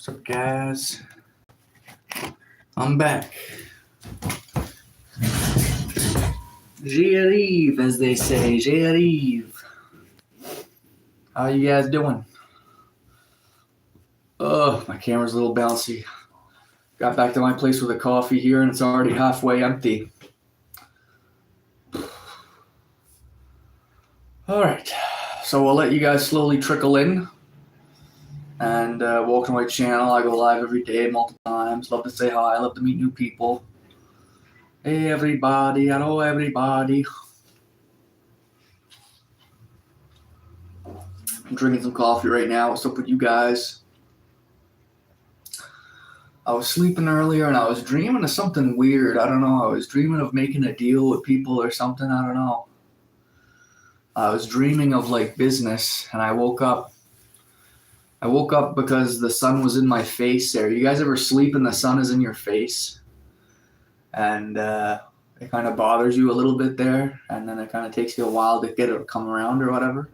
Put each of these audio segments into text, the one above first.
What's up, guys? I'm back. J'arrive, as they say. J'arrive. How you guys doing? My camera's a little bouncy. Got back to my place with a coffee here, and it's already halfway empty. All right. So we'll let you guys slowly trickle in. And welcome to my channel. I go live every day, multiple times. Love to say hi. Love to meet new people. Hey, everybody. Hello, everybody. I'm drinking some coffee right now. What's up with you guys? I was sleeping earlier and I was dreaming of something weird. I don't know. I was dreaming of making a deal with people or something. I don't know. I was dreaming of like business, and I woke up because the sun was in my face there. You guys ever sleep and the sun is in your face? And it kind of bothers you a little bit there, and then it kind of takes you a while to get it to come around or whatever.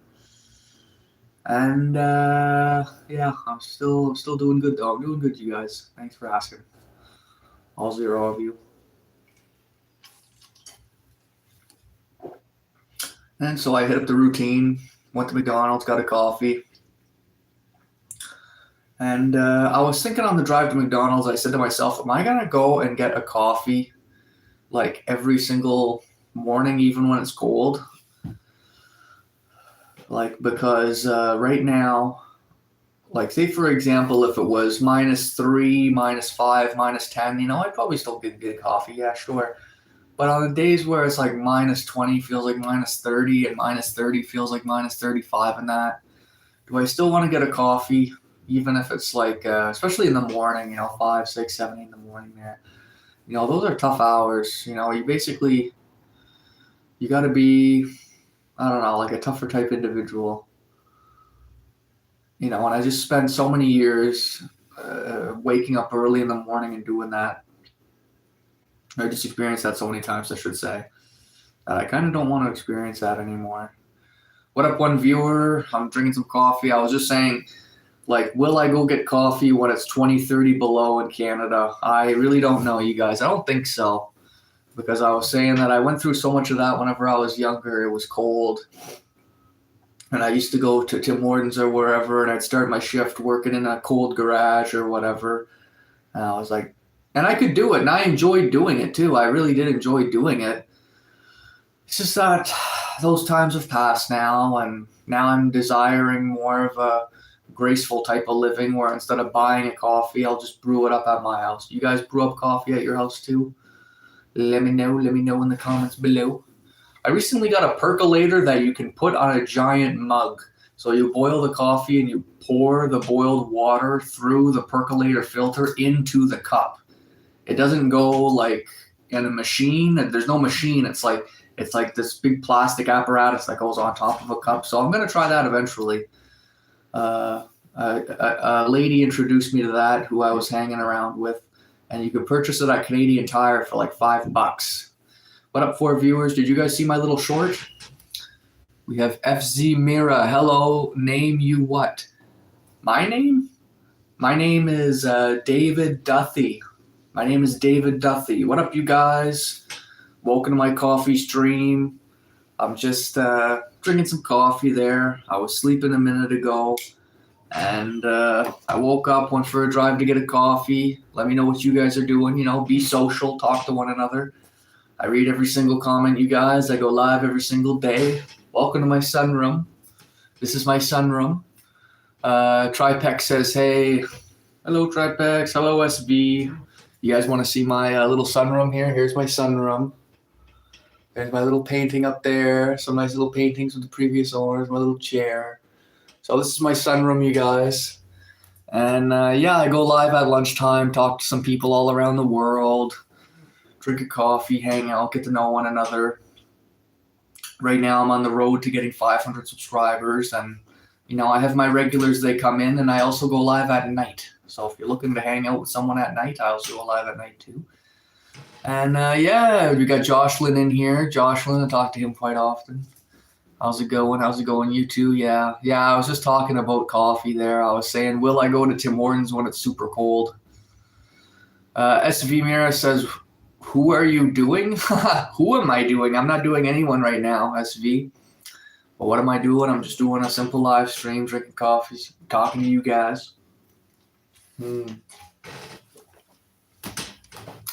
And yeah, I'm still doing good though. I'm doing good, you guys. Thanks for asking. All zero of you. And so I hit up the routine, went to McDonald's, got a coffee. And I was thinking on the drive to McDonald's, I said to myself, am I going to go and get a coffee like every single morning, even when it's cold? Like, because right now, like say for example, if it was -3, -5, -10, I'd probably still get coffee. Yeah, sure. But on the days where it's like -20 feels like -30, and -30 feels like -35 and that, do I still want to get a coffee? Even if it's like, especially in the morning, 5, 6, 7 in the morning there. Those are tough hours. You got to be, I don't know, like a tougher type individual. And I just spent so many years waking up early in the morning and doing that. I just experienced that so many times, I should say. I kind of don't want to experience that anymore. What up, one viewer? I'm drinking some coffee. I was just saying, like, will I go get coffee when it's 20, 30 below in Canada? I really don't know, you guys. I don't think so. Because I was saying that I went through so much of that whenever I was younger. It was cold. And I used to go to Tim Hortons or wherever, and I'd start my shift working in a cold garage or whatever. And I was like, and I could do it, and I enjoyed doing it too. I really did enjoy doing it. It's just that those times have passed now, and now I'm desiring more of a graceful type of living where instead of buying a coffee, I'll just brew it up at my house. You guys brew up coffee at your house too? Let me know in the comments below. I recently got a percolator that you can put on a giant mug. So you boil the coffee and you pour the boiled water through the percolator filter into the cup. It doesn't go like in a machine. There's no machine. It's like this big plastic apparatus that goes on top of a cup. So I'm going to try that eventually. A lady introduced me to that who I was hanging around with, and you could purchase it at Canadian Tire for like $5. What up, 4 viewers? Did you guys see my little short? We have FZ Mira. Hello, name you what? My name? My name is David Duthie. My name is David Duthie. What up, you guys? Welcome to my coffee stream. I'm just drinking some coffee there. I was sleeping a minute ago, and I woke up, went for a drive to get a coffee. Let me know what you guys are doing. Be social, talk to one another. I read every single comment, you guys. I go live every single day. Welcome to my sunroom. This is my sunroom. Tripex says, hey. Hello, Tripex. Hello, SB. You guys want to see my little sunroom here? Here's my sunroom. There's my little painting up there. Some nice little paintings with the previous owners. My little chair. So this is my sunroom, you guys. And yeah, I go live at lunchtime, talk to some people all around the world, drink a coffee, hang out, get to know one another. Right now I'm on the road to getting 500 subscribers, and I have my regulars, they come in, and I also go live at night. So if you're looking to hang out with someone at night, I also go live at night too. And yeah, we got Jocelyn in here. Jocelyn, I talk to him quite often. How's it going? How's it going? You too? Yeah. Yeah, I was just talking about coffee there. I was saying, will I go to Tim Hortons when it's super cold? SV Mira says, who are you doing? Who am I doing? I'm not doing anyone right now, SV. But what am I doing? I'm just doing a simple live stream, drinking coffee, talking to you guys.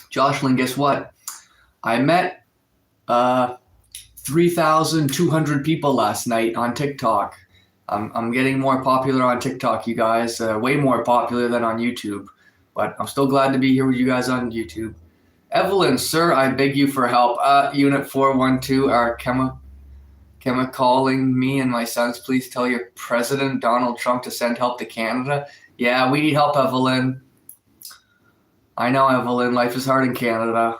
Jocelyn, guess what? I met 3,200 people last night on TikTok. I'm getting more popular on TikTok, you guys. Way more popular than on YouTube. But I'm still glad to be here with you guys on YouTube. Evelyn, sir, I beg you for help. Unit 412 are calling me and my sons. Please tell your President Donald Trump to send help to Canada. Yeah, we need help, Evelyn. I know, Evelyn. Life is hard in Canada.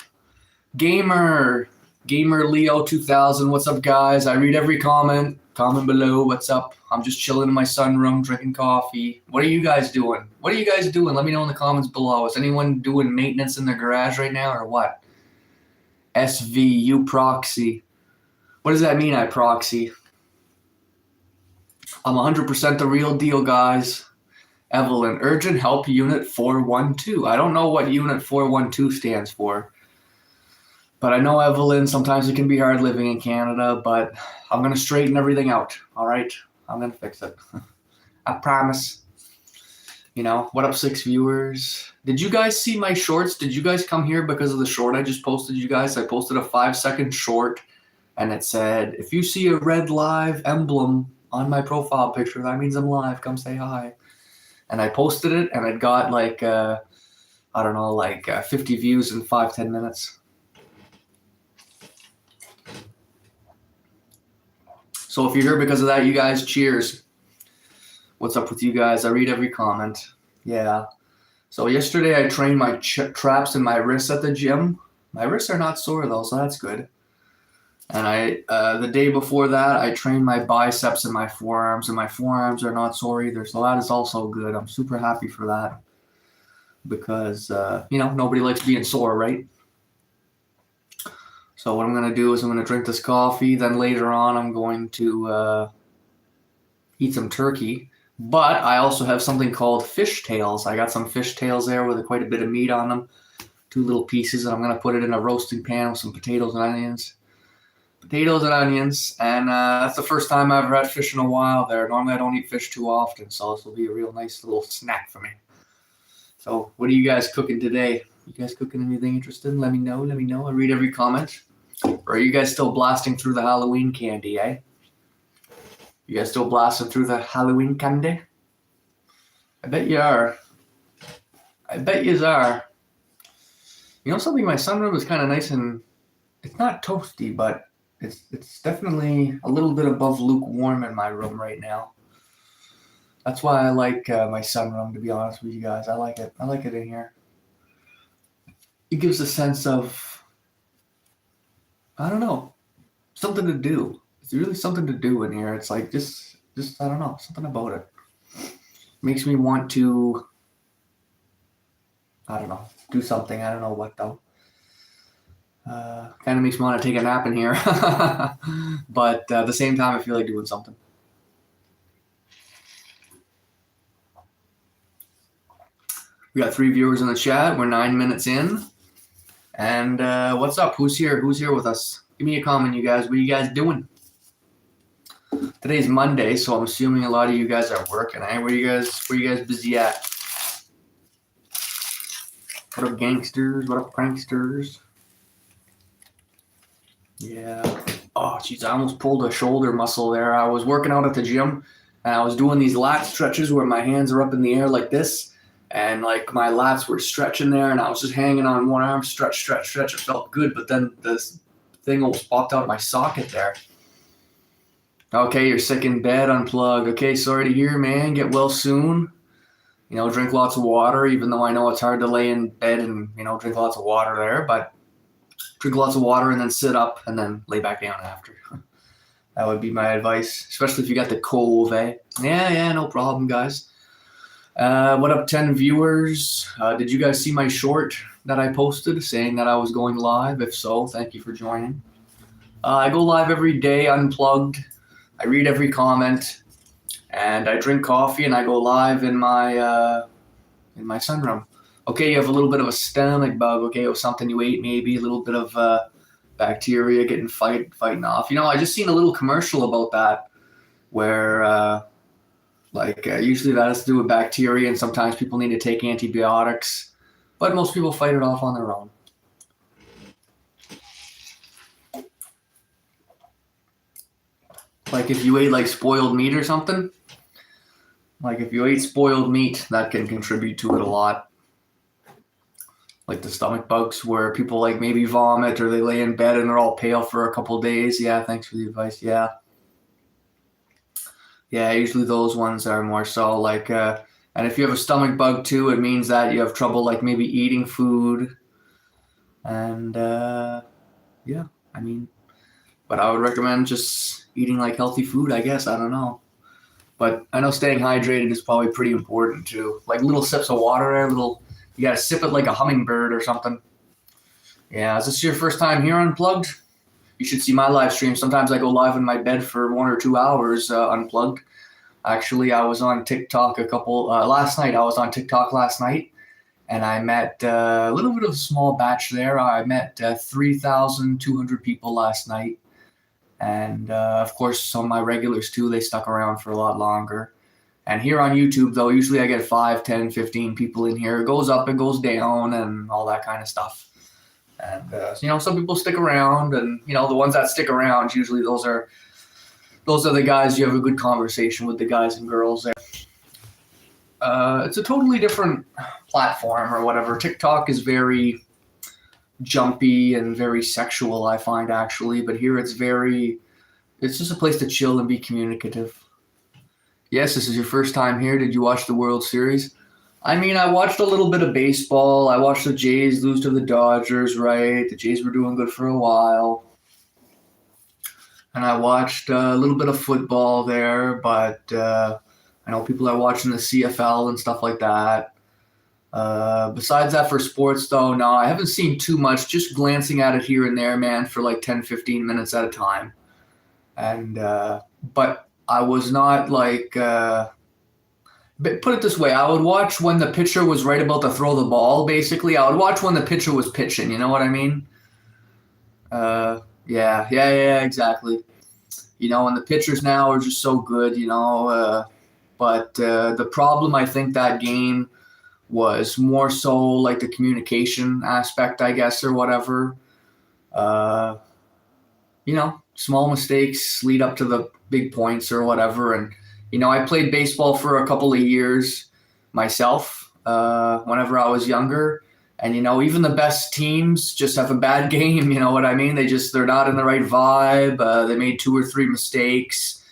Gamer Leo 2000. What's up, guys? I read every comment. Comment below. What's up? I'm just chilling in my sunroom, drinking coffee. What are you guys doing? What are you guys doing? Let me know in the comments below. Is anyone doing maintenance in their garage right now or what? SVU proxy. What does that mean, I proxy? I'm 100% the real deal, guys. Evelyn, urgent help unit 412. I don't know what unit 412 stands for. But I know, Evelyn, sometimes it can be hard living in Canada, but I'm going to straighten everything out, all right? I'm going to fix it. I promise. You know, what up, 6 viewers? Did you guys see my shorts? Did you guys come here because of the short I just posted, you guys? I posted a 5-second short, and it said, if you see a red live emblem on my profile picture, that means I'm live. Come say hi. And I posted it, and it got like, 50 views in 5-10 minutes. So if you're here because of that, you guys, cheers. What's up with you guys? I read every comment. Yeah. So yesterday I trained my traps and my wrists at the gym. My wrists are not sore though, so that's good. And the day before that, I trained my biceps and my forearms are not sore either. So that is also good. I'm super happy for that because, nobody likes being sore, right? So what I'm going to do is I'm going to drink this coffee. Then later on, I'm going to eat some turkey. But I also have something called fish tails. I got some fish tails there with quite a bit of meat on them. 2 little pieces. And I'm going to put it in a roasting pan with some potatoes and onions. And that's the first time I've ever had fish in a while there. Normally I don't eat fish too often. So this will be a real nice little snack for me. So what are you guys cooking today? You guys cooking anything interesting? Let me know. I read every comment. Or are you guys still blasting through the Halloween candy, eh? You guys still blasting through the Halloween candy? I bet you are. I bet yous are. You know something? My sunroom is kind of nice and it's not toasty, but it's definitely a little bit above lukewarm in my room right now. That's why I like my sunroom, to be honest with you guys. I like it. I like it in here. It gives a sense of, I don't know, something to do. It's really something to do in here. It's like just I don't know, something about it. Makes me want to, I don't know, do something. I don't know what though. Kind of makes me want to take a nap in here. But at the same time, I feel like doing something. We got 3 viewers in the chat. We're 9 minutes in. And what's up? Who's here? Who's here with us? Give me a comment, you guys. What are you guys doing? Today's Monday, so I'm assuming a lot of you guys are working. Eh? Where you guys busy at? What up, gangsters? What up, pranksters? Yeah. Oh, jeez, I almost pulled a shoulder muscle there. I was working out at the gym, and I was doing these lat stretches where my hands are up in the air like this. And like my lats were stretching there, and I was just hanging on one arm, stretch. It felt good, but then this thing almost popped out of my socket there. Okay, you're sick in bed, unplug. Okay, sorry to hear, man. Get well soon. Drink lots of water, even though I know it's hard to lay in bed and, drink lots of water there. But drink lots of water and then sit up and then lay back down after. That would be my advice, especially if you got the cold, eh? Yeah, no problem, guys. What up, 10 viewers? Did you guys see my short that I posted saying that I was going live? If so, thank you for joining. I go live every day, unplugged. I read every comment, and I drink coffee, and I go live in my sunroom. Okay, you have a little bit of a stomach bug. Okay, it was something you ate, maybe a little bit of bacteria getting fighting off. I just seen a little commercial about that where usually that has to do with bacteria, and sometimes people need to take antibiotics, but most people fight it off on their own. Like if you ate like spoiled meat or something, like if you ate spoiled meat, that can contribute to it a lot. Like the stomach bugs where people like maybe vomit or they lay in bed and they're all pale for a couple days. Yeah, thanks for the advice. Yeah. Yeah, usually those ones are more so like, and if you have a stomach bug too, it means that you have trouble like maybe eating food. And yeah, I mean, but I would recommend just eating like healthy food, I guess. I don't know. But I know staying hydrated is probably pretty important too. Like little sips of water there, you gotta sip it like a hummingbird or something. Yeah, is this your first time here Unplugged? You should see my live stream. Sometimes I go live in my bed for 1 or 2 hours unplugged. Actually, I was on TikTok last night. I was on TikTok last night, and I met a little bit of a small batch there. I met 3,200 people last night. And of course, some of my regulars too, they stuck around for a lot longer. And here on YouTube, though, usually I get 5, 10, 15 people in here. It goes up, it goes down, and all that kind of stuff. And, some people stick around, and, the ones that stick around, usually those are the guys you have a good conversation with, the guys and girls there. It's a totally different platform or whatever. TikTok is very jumpy and very sexual, I find, actually. But here it's just a place to chill and be communicative. Yes, this is your first time here. Did you watch the World Series? I mean, I watched a little bit of baseball. I watched the Jays lose to the Dodgers, right? The Jays were doing good for a while. And I watched a little bit of football there, but I know people are watching the CFL and stuff like that. Besides that, for sports, though, no, I haven't seen too much, just glancing at it here and there, man, for like 10, 15 minutes at a time. And, but I was not like, put it this way, I would watch when the pitcher was right about to throw the ball, basically. I would watch when the pitcher was pitching, you know what I mean? Yeah, exactly. And the pitchers now are just so good, but the problem, I think, that game was more so like the communication aspect, I guess, or whatever. Small mistakes lead up to the big points or whatever. And, I played baseball for a couple of years myself whenever I was younger. And, even the best teams just have a bad game, you know what I mean? They're not in the right vibe. They made 2 or 3 mistakes.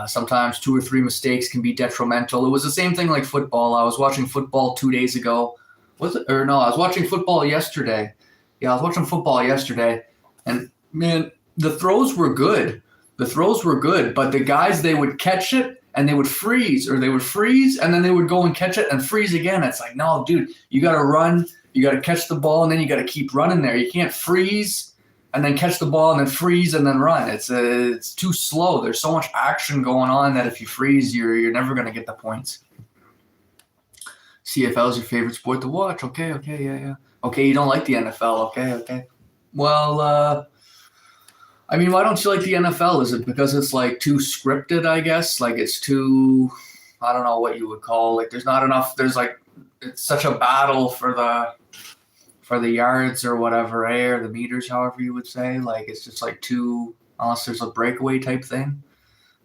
Sometimes 2 or 3 mistakes can be detrimental. It was the same thing like football. I was watching football 2 days ago. Was it? Or no, I was watching football yesterday. Yeah, I was watching football yesterday. And, man, the throws were good. But the guys, they would catch it and they would freeze, and then they would go and catch it and freeze again. It's like, no, dude, you got to run. You got to catch the ball, and then you got to keep running there. You can't freeze and then catch the ball and then freeze and then run. It's too slow. There's so much action going on that if you freeze, you're never going to get the points. CFL is your favorite sport to watch. Okay, yeah. Okay, you don't like the NFL. Okay. Well, I mean, why don't you like the NFL? Is it because it's like too scripted, I guess? Like it's too, I don't know what you would call, like there's not enough, it's such a battle for the yards or whatever, or the meters, however you would say. Like it's just like too, unless there's a breakaway type thing.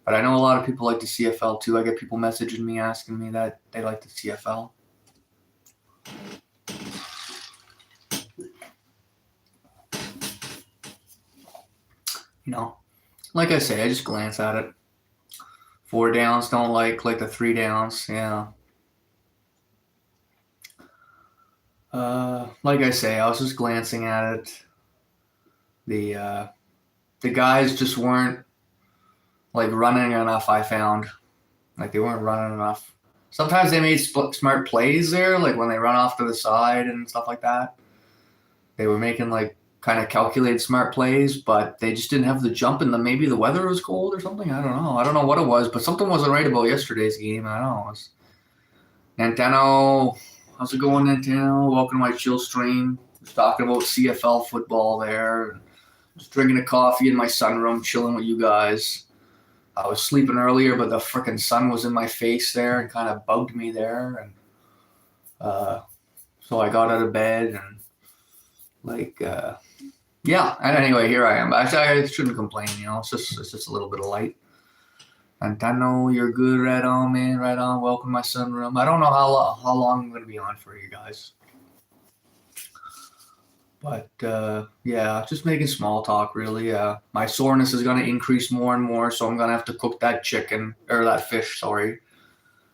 But I know a lot of people like the CFL too. I get people messaging me asking me that they like the CFL. Like I say, I just glance at it. 4 downs, don't like the 3 downs, yeah. Like I say, I was just glancing at it. The guys just weren't like running enough, I found. Like they weren't running enough. Sometimes they made smart plays there, like when they run off to the side and stuff like that. They were making like kind of calculated smart plays, but they just didn't have the jump in them. Maybe the weather was cold or something. I don't know. I don't know what it was, but something wasn't right about yesterday's game. I don't know. Nantano, how's it going, Nantano? Welcome to my chill stream. Just talking about CFL football there. Just drinking a coffee in my sunroom, chilling with you guys. I was sleeping earlier, but the frickin' sun was in my face there and kind of bugged me there. And so I got out of bed and yeah. And anyway, here I am. Actually, I shouldn't complain. It's just a little bit of light. And I know you're good. Right on, man. Right on. Welcome to my sunroom. I don't know how long I'm gonna be on for you guys. But yeah, just making small talk, really. My soreness is going to increase more and more, so I'm going to have to cook that fish,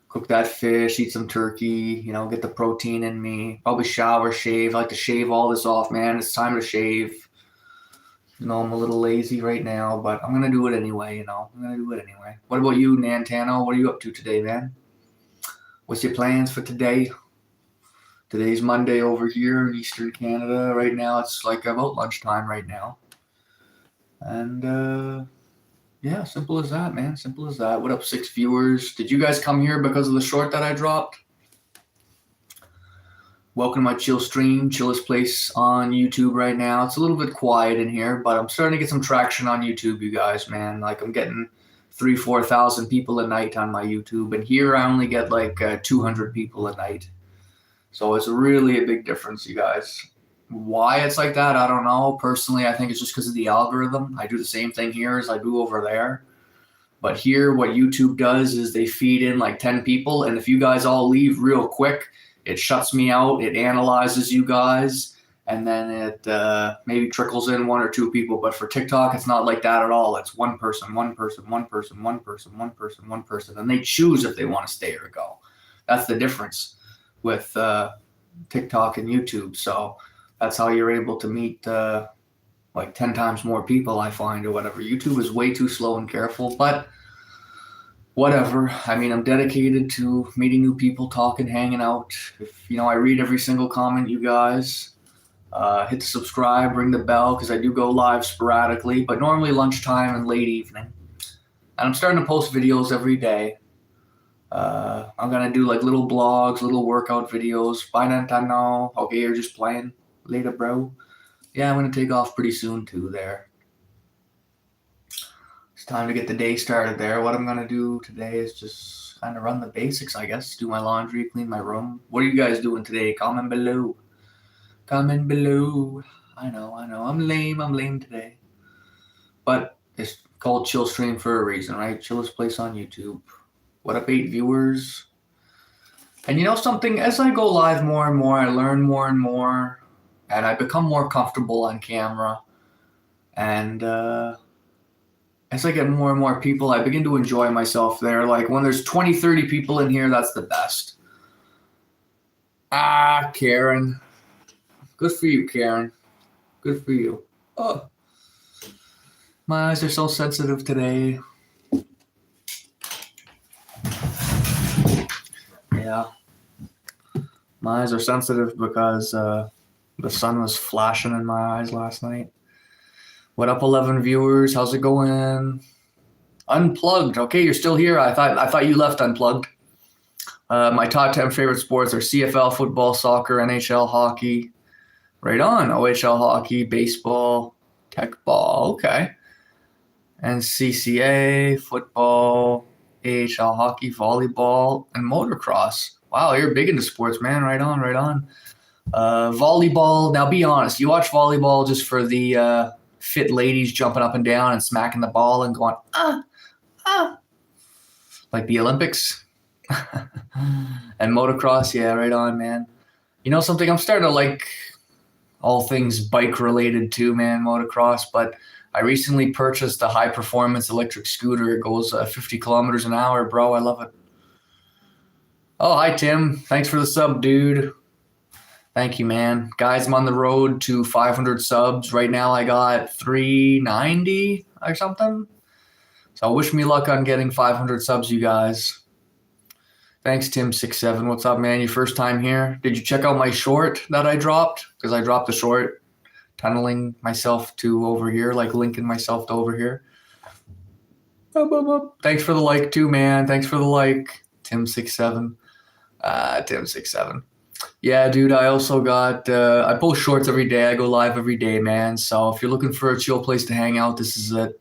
Cook that fish, eat some turkey, get the protein in me. Probably shower, shave. I like to shave all this off, man. It's time to shave. I'm a little lazy right now, but I'm going to do it anyway, I'm going to do it anyway. What about you, Nantano? What are you up to today, man? What's your plans for today? Today's Monday over here in Eastern Canada. Right now, it's like about lunchtime right now. And yeah, simple as that, man. Simple as that. What up, 6 viewers? Did you guys come here because of the short that I dropped? Welcome to my chill stream, chillest place on YouTube right now. It's a little bit quiet in here, but I'm starting to get some traction on YouTube, you guys, man. Like, I'm getting 3,000-4,000 people a night on my YouTube, and here I only get like 200 people a night. So it's really a big difference, you guys. Why it's like that, I don't know. Personally, I think it's just because of the algorithm. I do the same thing here as I do over there. But here, what YouTube does is they feed in like 10 people, and if you guys all leave real quick, it shuts me out. It analyzes you guys, and then it maybe trickles in 1 or 2 people. But for TikTok, it's not like that at all. It's one person, one person, one person, one person, one person, one person, and they choose if they want to stay or go. That's the difference with TikTok and YouTube. So that's how you're able to meet like 10 times more people, I find, or whatever. YouTube is way too slow and careful, but whatever. I mean, I'm dedicated to meeting new people, talking, hanging out. If I read every single comment, you guys. Hit the subscribe, ring the bell, because I do go live sporadically, but normally lunchtime and late evening. And I'm starting to post videos every day. I'm going to do like little blogs, little workout videos. Bye, Nantano. Okay, you're just playing. Later, bro. Yeah, I'm going to take off pretty soon too there. It's time to get the day started there. What I'm going to do today is just kind of run the basics, I guess. Do my laundry, clean my room. What are you guys doing today? Comment below. Comment below. I know. I'm lame today. But it's called Chill Stream for a reason, right? Chillest place on YouTube. What up, 8 viewers? And something, as I go live more and more, I learn more and more, and I become more comfortable on camera. And as I get more and more people, I begin to enjoy myself there. Like when there's 20, 30 people in here, that's the best. Karen. Good for you, Karen. Good for you. Oh, my eyes are so sensitive today. Yeah, my eyes are sensitive because the sun was flashing in my eyes last night. What up, 11 viewers? How's it going? Unplugged. Okay, you're still here. I thought you left Unplugged. My top 10 favorite sports are CFL, football, soccer, NHL, hockey. Right on. OHL hockey, baseball, tech ball. Okay. And CCA, football, AHL hockey, volleyball, and motocross. Wow, you're big into sports, man. Right on. Volleyball. Now, be honest. You watch volleyball just for the fit ladies jumping up and down and smacking the ball and going, like the Olympics. And motocross. Yeah, right on, man. Something? I'm starting to like all things bike-related too, man, motocross. But I recently purchased a high-performance electric scooter. It goes 50 kilometers an hour, bro. I love it. Oh, hi, Tim. Thanks for the sub, dude. Thank you, man. Guys, I'm on the road to 500 subs. Right now I got 390 or something. So wish me luck on getting 500 subs, you guys. Thanks, Tim67. What's up, man? Your first time here? Did you check out my short that I dropped? Because I dropped a short tunneling myself to over here, like linking myself to over here. Thanks for the like too, man. Thanks for the like, Tim67. Tim67. Yeah, dude, I also got, I post shorts every day. I go live every day, man. So if you're looking for a chill place to hang out, this is it.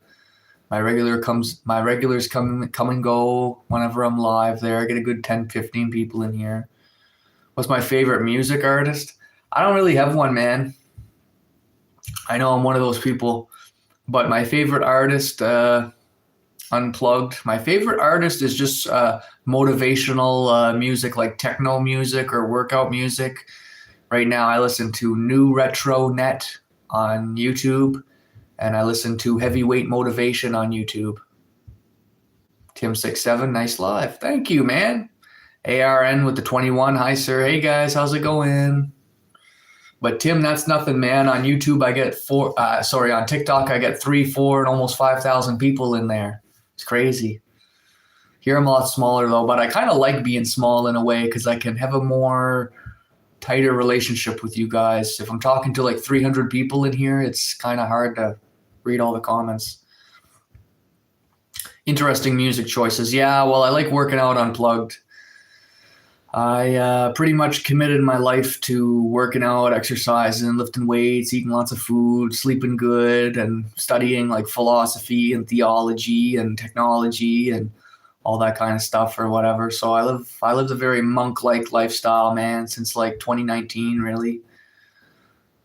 My regulars come and go whenever I'm live there. I get a good 10, 15 people in here. What's my favorite music artist? I don't really have one, man. I know I'm one of those people, but my favorite artist, unplugged. My favorite artist is just motivational music, like techno music or workout music. Right now, I listen to New Retro Net on YouTube, and I listen to Heavyweight Motivation on YouTube. Tim67, nice live. Thank you, man. ARN with the 21. Hi, sir. Hey, guys. How's it going? But Tim, that's nothing, man. On YouTube, I get on TikTok, I get 3, 4, and almost 5,000 people in there. It's crazy. Here I'm a lot smaller, though, but I kind of like being small in a way because I can have a more tighter relationship with you guys. If I'm talking to like 300 people in here, it's kind of hard to read all the comments. Interesting music choices. Yeah, well, I like working out unplugged. I pretty much committed my life to working out, exercising, lifting weights, eating lots of food, sleeping good, and studying like philosophy and theology and technology and all that kind of stuff or whatever. So I lived a very monk-like lifestyle, man, since like 2019, really.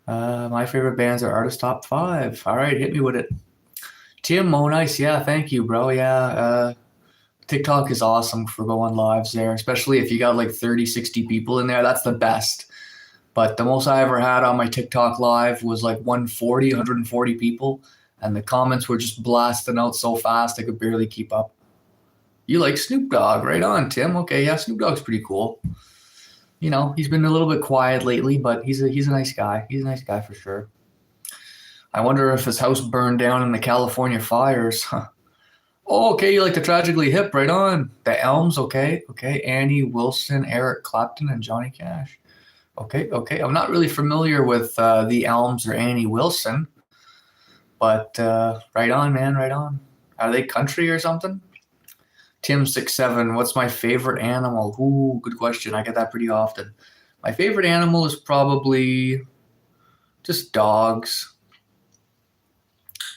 My favorite bands are artist top 5. All right, hit me with it. Tim, oh, nice. Yeah, thank you, bro. Yeah, TikTok is awesome for going lives there, especially if you got like 30, 60 people in there. That's the best. But the most I ever had on my TikTok live was like 140 people, and the comments were just blasting out so fast I could barely keep up. You like Snoop Dogg? Right on, Tim. Okay, yeah, Snoop Dogg's pretty cool. You know, he's been a little bit quiet lately, but he's a nice guy. He's a nice guy for sure. I wonder if his house burned down in the California fires. Oh, okay, you like the Tragically Hip, right on. The Elms, okay. Annie Wilson, Eric Clapton, and Johnny Cash. Okay. I'm not really familiar with the Elms or Annie Wilson, but right on, man, right on. Are they country or something? Tim67, what's my favorite animal? Ooh, good question. I get that pretty often. My favorite animal is probably just dogs.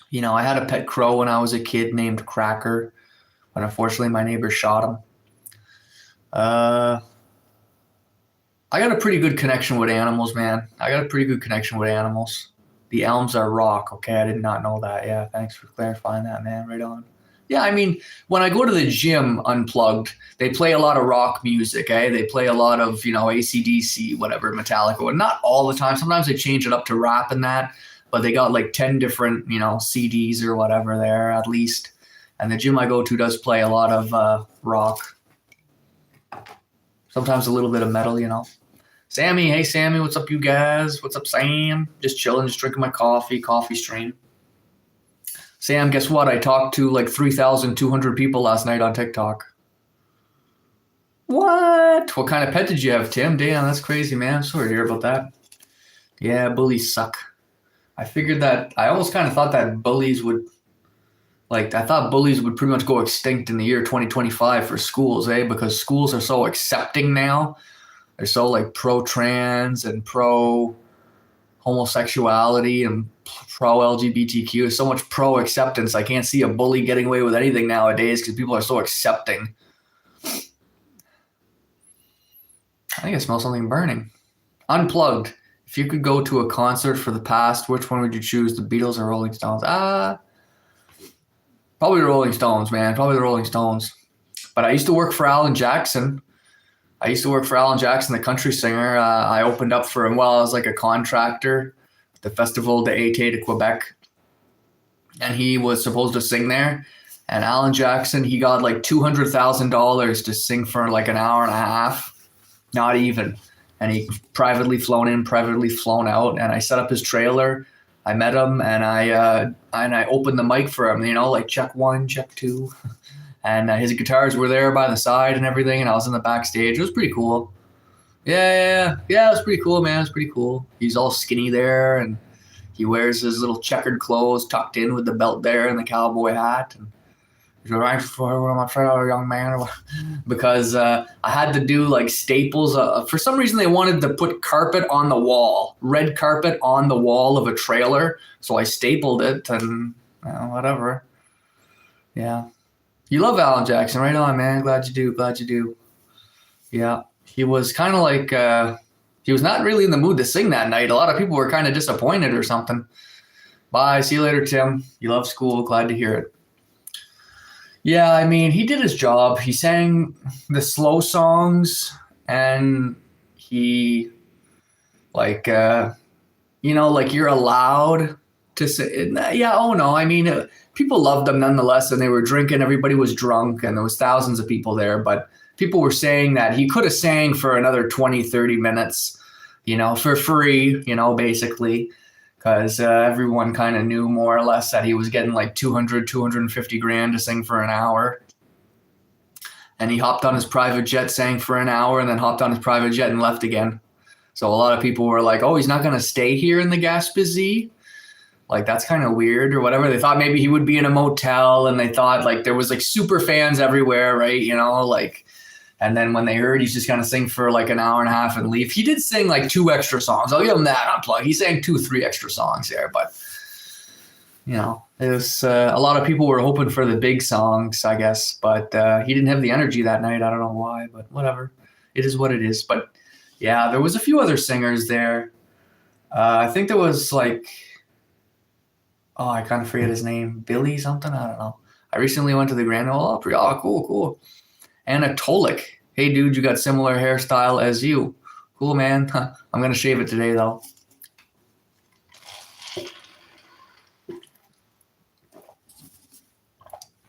You know, I had a pet crow when I was a kid named Cracker, but unfortunately my neighbor shot him. I got a pretty good connection with animals, man. The Elms are rock, okay? I did not know that. Yeah, thanks for clarifying that, man. Right on. Yeah, I mean, when I go to the gym unplugged, they play a lot of rock music, eh? They play a lot of, AC/DC, whatever, Metallica. And not all the time. Sometimes they change it up to rap and that. But they got like 10 different, CDs or whatever there at least. And the gym I go to does play a lot of rock. Sometimes a little bit of metal, Sammy, hey Sammy, what's up you guys? What's up Sam? Just chilling, just drinking my coffee stream. Sam, guess what? I talked to like 3,200 people last night on TikTok. What? What kind of pet did you have, Tim? Damn, that's crazy, man. I'm sorry to hear about that. Yeah, bullies suck. I almost kind of thought that bullies would pretty much go extinct in the year 2025 for schools, because schools are so accepting now. They're so like pro-trans and pro-homosexuality and pro-LGBTQ. There's so much pro-acceptance. I can't see a bully getting away with anything nowadays because people are so accepting. I think I smell something burning. Unplugged. If you could go to a concert for the past, which one would you choose, the Beatles or Rolling Stones? Probably the Rolling Stones, man. Probably the Rolling Stones. But I used to work for Alan Jackson. The country singer. I opened up for him while I was like a contractor at the Festival d'Été de Quebec. And he was supposed to sing there. And Alan Jackson, he got like $200,000 to sing for like an hour and a half. Not even. And he privately flown in, privately flown out. And I set up his trailer. I met him and I opened the mic for him, like check 1, check 2. And his guitars were there by the side and everything. And I was in the backstage. It was pretty cool. Yeah, it was pretty cool, man. It was pretty cool. He's all skinny there. And He wears his little checkered clothes tucked in with the belt there and the cowboy hat. And he's like, "Right for what am I afraid of, young man?" Because I had to do like staples. For some reason, they wanted to put carpet on the wall, red carpet on the wall of a trailer. So I stapled it and whatever. Yeah. You love Alan Jackson, right on, man. Glad you do. Glad you do. Yeah. He was kind of like, he was not really in the mood to sing that night. A lot of people were kind of disappointed or something. Bye. See you later, Tim. You love school. Glad to hear it. Yeah, I mean, he did his job. He sang the slow songs and he, like, like you're allowed to say, yeah, oh no. I mean, people loved them nonetheless and they were drinking. Everybody was drunk and there was thousands of people there. But people were saying that he could have sang for another 20, 30 minutes, for free, basically. Because everyone kind of knew more or less that he was getting like 250 grand to sing for an hour. And he hopped on his private jet, sang for an hour, and then hopped on his private jet and left again. So a lot of people were like, oh, he's not going to stay here in the Gaspésie? Like, that's kind of weird or whatever. They thought maybe he would be in a motel, and they thought like there was like super fans everywhere, right? And then when they heard he's just going to sing for like an hour and a half and leave, he did sing like 2 extra songs. I'll give him that unplugged. He sang 3 extra songs there, but it was a lot of people were hoping for the big songs, I guess, but he didn't have the energy that night. I don't know why, but whatever. It is what it is. But yeah, there was a few other singers there. I think there was like, I kind of forget his name, Billy something. I don't know. I recently went to the Grand Ole Opry. Oh, cool. Anatolik. Hey, dude, you got similar hairstyle as you. Cool, man. I'm going to shave it today, though.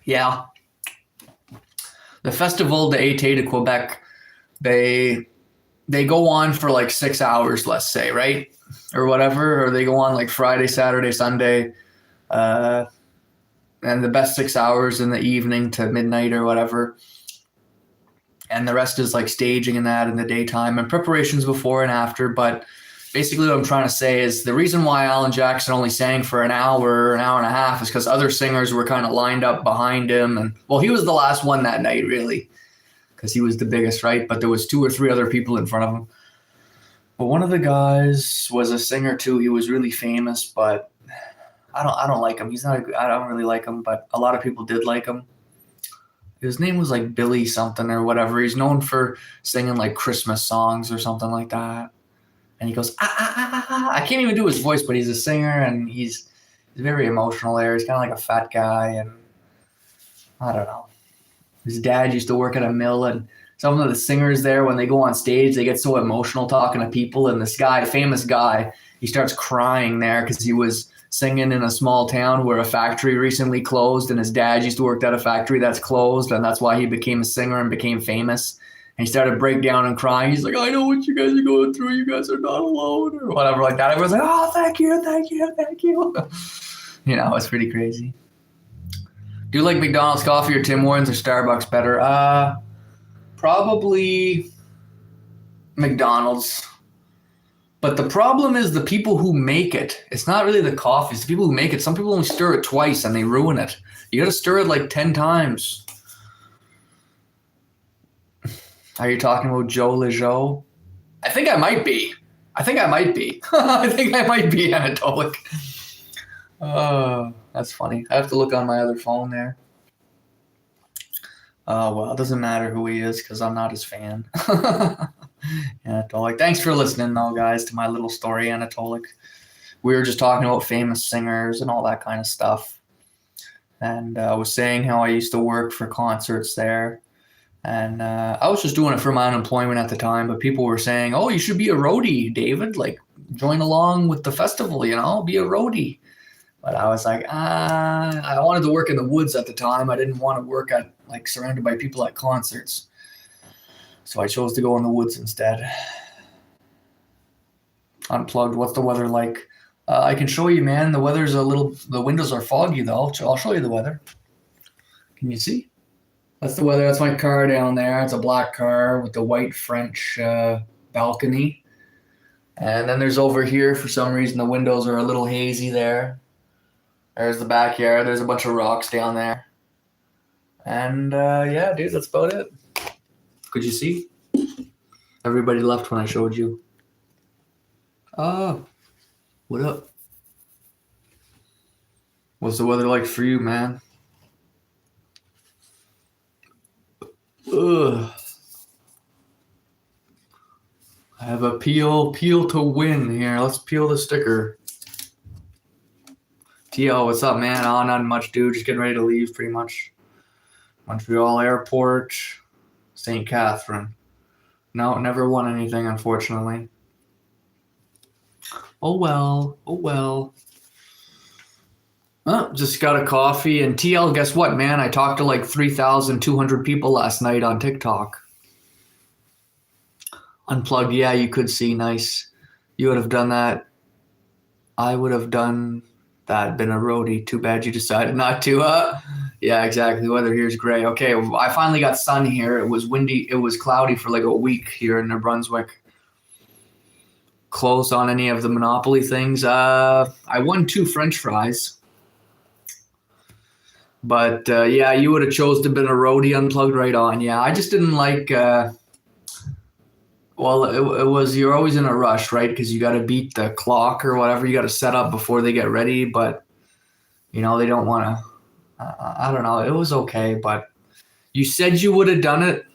Yeah. The Festival d'Été de Quebec, they go on for like 6 hours, let's say, right? Or whatever. Or they go on like Friday, Saturday, Sunday. And the best 6 hours in the evening to midnight or whatever. And the rest is like staging and that in the daytime and preparations before and after. But basically what I'm trying to say is the reason why Alan Jackson only sang for an hour and a half is because other singers were kind of lined up behind him. And well, he was the last one that night, really, because he was the biggest, right? But there was 2 or 3 other people in front of him. But one of the guys was a singer too. He was really famous, but I don't like him. I don't really like him, but a lot of people did like him. His name was like Billy something or whatever. He's known for singing like Christmas songs or something like that. And he goes, I can't even do his voice, but he's a singer and he's very emotional there. He's kind of like a fat guy. And I don't know. His dad used to work at a mill, and some of the singers there, when they go on stage, they get so emotional talking to people. And this guy, famous guy, he starts crying there because he was singing in a small town where a factory recently closed, and his dad used to work at a factory that's closed, and that's why he became a singer and became famous. And he started to break down and crying. He's like, I know what you guys are going through. You guys are not alone, or whatever like that. Everyone's like, oh, thank you. It's pretty crazy. Do you like McDonald's coffee or Tim Hortons or Starbucks better? Probably McDonald's. But the problem is the people who make it. It's not really the coffee. It's the people who make it. Some people only stir it twice and they ruin it. You got to stir it like 10 times. Are you talking about Joe LeJoe? I think I might be. I think I might be Anatolik. That's funny. I have to look on my other phone there. Well, it doesn't matter who he is because I'm not his fan. Anatolik. Thanks for listening, though, guys, to my little story, Anatolik. We were just talking about famous singers and all that kind of stuff. And I was saying how I used to work for concerts there. And I was just doing it for my unemployment at the time. But people were saying, oh, you should be a roadie, David. Like, join along with the festival, be a roadie. But I was like, I wanted to work in the woods at the time. I didn't want to work surrounded by people at concerts. So I chose to go in the woods instead. Unplugged. What's the weather like? I can show you, man. The windows are foggy, though. I'll show you the weather. Can you see? That's the weather. That's my car down there. It's a black car with the white French balcony. And then there's over here, for some reason, the windows are a little hazy there. There's the backyard. There's a bunch of rocks down there. And yeah, dude, that's about it. Could you see? Everybody left when I showed you. Oh, what up? What's the weather like for you, man? Ugh. I have a peel to win here. Let's peel the sticker. TL, what's up, man? Oh, not much, dude. Just getting ready to leave, pretty much. Montreal Airport, St. Catherine. No, never won anything, unfortunately. Oh well. Oh well. Oh, just got a coffee. And TL, guess what, man? I talked to like 3,200 people last night on TikTok. Unplugged, yeah, you could see. Nice. You would have done that. I would have done that, been a roadie. Too bad you decided not to. Yeah, exactly. The weather here is gray. Okay, I finally got sun here. It was windy. It was cloudy for like a week here in New Brunswick. Close on any of the Monopoly things. I won 2 French fries. But yeah, you would have chose to have been a roadie. Unplugged right on. Yeah, I just didn't like... well, it was, you're always in a rush, right? Because you got to beat the clock or whatever. You got to set up before they get ready. But, you know, they don't want to... I don't know. It was okay, but you said you would have done it.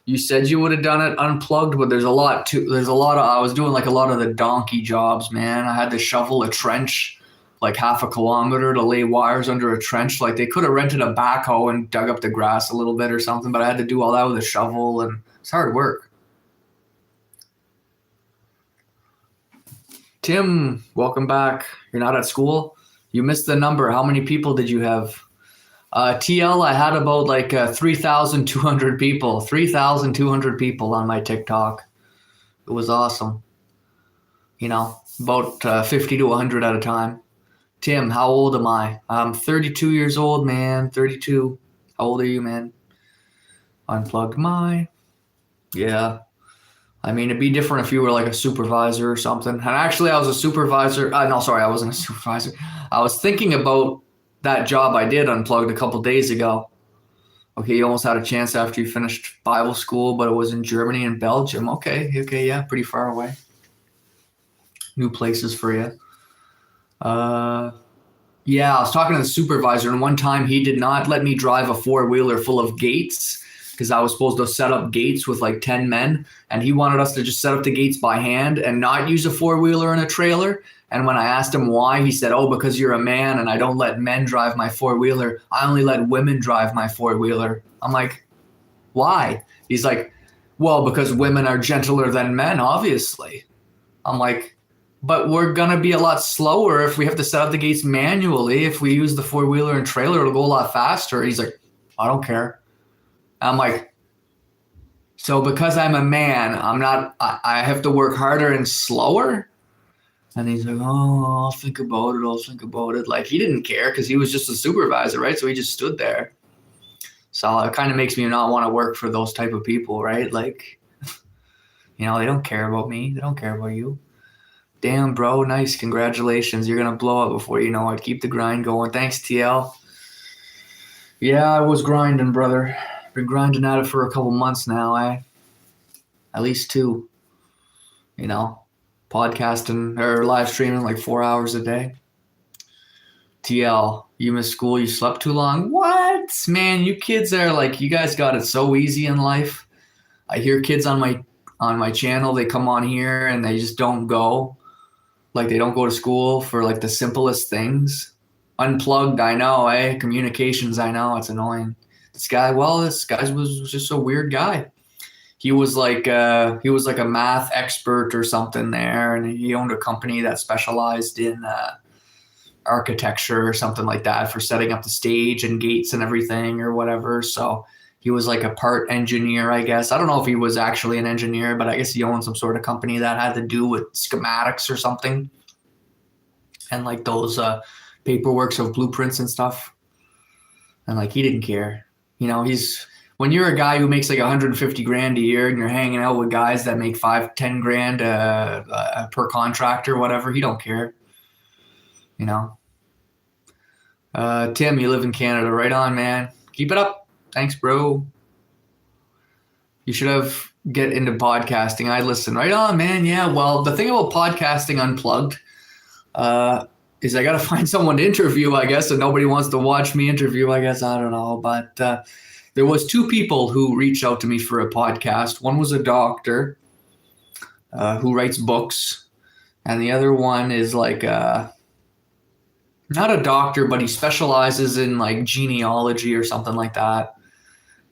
You said you would have done it unplugged, but there's a lot of, I was doing like a lot of the donkey jobs, man. I had to shovel a trench like half a kilometer to lay wires under a trench. Like they could have rented a backhoe and dug up the grass a little bit or something, but I had to do all that with a shovel, and it's hard work. Tim, welcome back. You're not at school? You missed the number. How many people did you have? TL, I had about like 3,200 people. 3,200 people on my TikTok. It was awesome. You know, about 50 to 100 at a time. Tim, how old am I? I'm 32 years old, man. 32. How old are you, man? Unplugged my. Yeah. I mean, it'd be different if you were like a supervisor or something. And actually, I was a supervisor. No, sorry, I wasn't a supervisor. I was thinking about that job I did unplugged a couple days ago. Okay, you almost had a chance after you finished Bible school, but it was in Germany and Belgium. Okay, yeah, pretty far away. New places for you. Yeah, I was talking to the supervisor, and one time he did not let me drive a 4-wheeler full of gates because I was supposed to set up gates with like 10 men, and he wanted us to just set up the gates by hand and not use a 4-wheeler and a trailer. And when I asked him why, he said, oh, because you're a man and I don't let men drive my 4-wheeler. I only let women drive my 4-wheeler. I'm like, why? He's like, well, because women are gentler than men, obviously. I'm like, but we're going to be a lot slower if we have to set up the gates manually. If we use the 4-wheeler and trailer, it'll go a lot faster. He's like, I don't care. I'm like, so because I'm a man, I have to work harder and slower? And he's like, oh, I'll think about it. Like, he didn't care because he was just a supervisor, right? So he just stood there. So it kind of makes me not want to work for those type of people, right? Like, you know, they don't care about me. They don't care about you. Damn, bro, nice. Congratulations. You're going to blow up before you know it. Keep the grind going. Thanks, TL. Yeah, I was grinding, brother. Been grinding at it for a couple months now. At least 2, you know. Podcasting or live streaming like 4 hours a day. TL, you missed school, you slept too long. What? Man, you kids are like, you guys got it so easy in life. I hear kids on my channel, they come on here and they just don't go. Like they don't go to school for like the simplest things. Unplugged, I know, communications, I know, it's annoying. This guy was just a weird guy. He was like a math expert or something there, and he owned a company that specialized in architecture or something like that for setting up the stage and gates and everything or whatever. So he was like a part engineer, I guess. I don't know if he was actually an engineer, but I guess he owned some sort of company that had to do with schematics or something, and like those paperworks of blueprints and stuff. And like he didn't care. You know, when you're a guy who makes like 150 grand a year and you're hanging out with guys that make 5-10 grand per contract or whatever, he don't care. You know. Tim, you live in Canada. Right on, man. Keep it up. Thanks, bro. You should have get into podcasting. I listen. Right on, man. Yeah. Well, the thing about podcasting unplugged is I got to find someone to interview, I guess, and nobody wants to watch me interview, I guess. I don't know. But there was 2 people who reached out to me for a podcast. One was a doctor who writes books, and the other one is like not a doctor, but he specializes in like genealogy or something like that.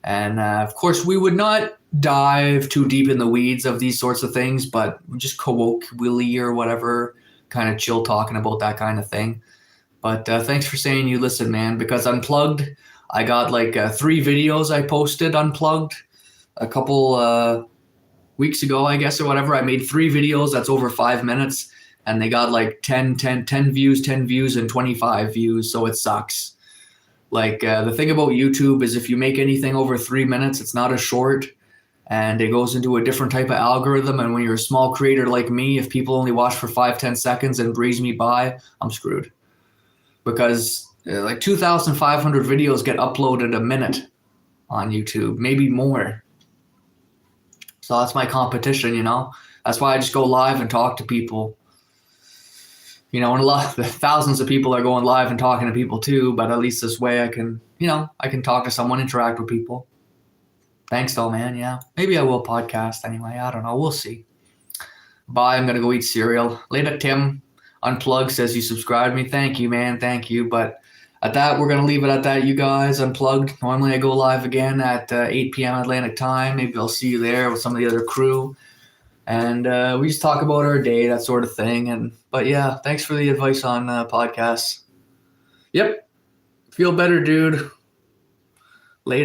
And of course, we would not dive too deep in the weeds of these sorts of things, but just colloquially or whatever, kind of chill talking about that kind of thing. But thanks for saying you listen, man, because Unplugged, I got like 3 videos I posted Unplugged a couple weeks ago, I guess, or whatever. I made 3 videos. That's over 5 minutes. And they got like 10 views, and 25 views. So it sucks. Like the thing about YouTube is if you make anything over 3 minutes, it's not a short. And it goes into a different type of algorithm. And when you're a small creator like me, if people only watch for 5-10 seconds and breeze me by, I'm screwed. Because like 2,500 videos get uploaded a minute on YouTube, maybe more. So that's my competition, you know. That's why I just go live and talk to people. You know, and thousands of people are going live and talking to people too, but at least this way I can, you know, I can talk to someone, interact with people. Thanks though, man. Yeah. Maybe I will podcast anyway. I don't know. We'll see. Bye. I'm going to go eat cereal. Later, Tim. Unplugged says you subscribed me. Thank you, man. Thank you. But at that, we're going to leave it at that, you guys. Unplugged. Normally I go live again at 8 p.m. Atlantic time. Maybe I'll see you there with some of the other crew. And we just talk about our day, that sort of thing. But yeah, thanks for the advice on podcasts. Yep. Feel better, dude.